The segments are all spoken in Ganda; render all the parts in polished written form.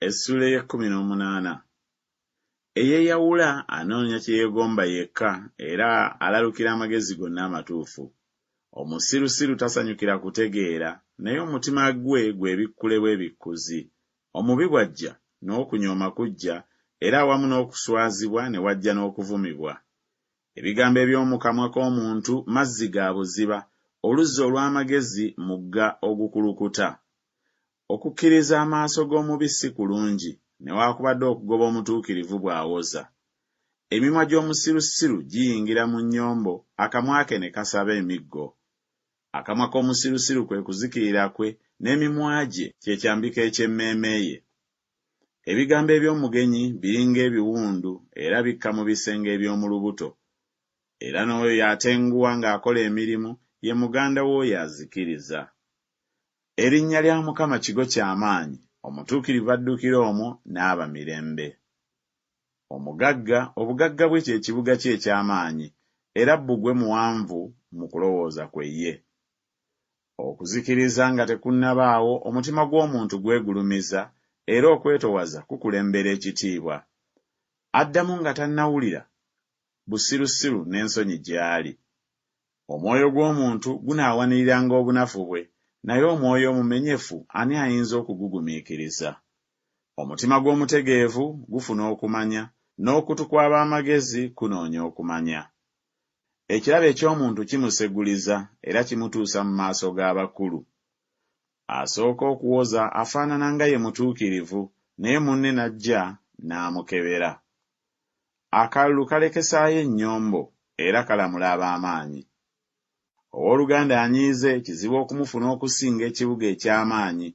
Essula y'e18. Eyeeyawula anoonya kye yeegomba yekka era alalukira amagezi gonna amatuufu. Omusirusiru tasanyukira kutegeera naye omutima gwe gwebikkule bwebikkuzi. Omubi bw'ajja n'okunyooma kujja era awamu n'okuswazibwa ne wajja n'okuvumibwa. Ebigambo eby'omu kamwa k'omuntu mazzi ga buziba, oluzzi olw'amagezi mugga ogukulukuta. Okukkiriza amaaso g'omubi si kulungi newaakubadde okugoba omutuukirivu bw'awoza. Emimwa gy'omusirusiru giyingira mu nnyombo, akamwa ke ne kasaba emiggo. Akamwa k'omusirusiru kwe kuzikirira kwe n'emimwa gye kye kyambika eky'emmeeme ye. Ebigambo eby'omugenyi biringa ebiwundu era bikka mu bisenge eby'omu lubuto. Era n'oyo yatenguwa ng'akola emirimu ye muganda w'oyo azikiriza. Erinnya lya Mukama kigo ky'amaanyi, omutuukirivu addukira omwo n'aba mirembe. Omugagga, obugagga bwe kye kibuga kye eky'amaanyi, era bbugwe muwanvu mu kulowooza kwe ye. Okuzikiriza nga tekunnabaawo omutima gw'omuntu gwegulumiza era okwetowaza kukulembera ekitiibwa. Addamu nga tannawulira busirusiru n'ensonyi gy'ali. Omwoyo gw'omuntu gunaawaniriranga obunafu bwe, naye omwoyo omumenyefu ani ayinza okugugumiikiriza? Omutima gw'omutegeevu gufuna okumanya, n'okutu kw'ab'amagezi kunoonya okumanya. Ekirabo eky'omuntu kimuseguliza era kimutuusa mu maaso g'abakulu. Asooka okuwoza afaanana nga ye mutuukirivu, naye munne n'ajja n'amukebera. Akalulu kalekesaayo ennyombo era kalamula ab'amaanyi. Owooluganda anyiize kizibu okumufuna okusinga ekibuga eky'amaanyi,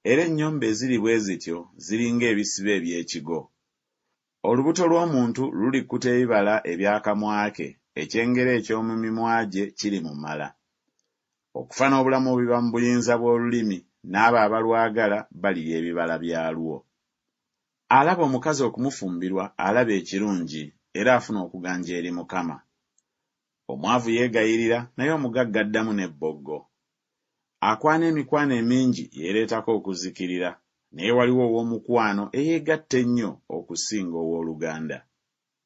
era ennyombo eziri bwe zityo ziringa ebisibo eby'ekigo. Olubuto lw'omuntu lulikkuta ebibala eby'akamwa ke, ekyengera eky'omu mimwa gye kiri mu mala. Okufa n'obulamu biba mu buyinza bw'olulimi, n'abo abalwagala balya ebibala byalwo. Alaba omukazi okumufumbirwa alaba ekirungi era afuna okuganja eri Mukama. Omwavu yeegayirira naye omugagga addamu n'ebboggo. Akwana emikwano emingi yeereetako okuzikirira, naye waliwo ow'omukwano eyeegatta ennyo okusinga owooluganda.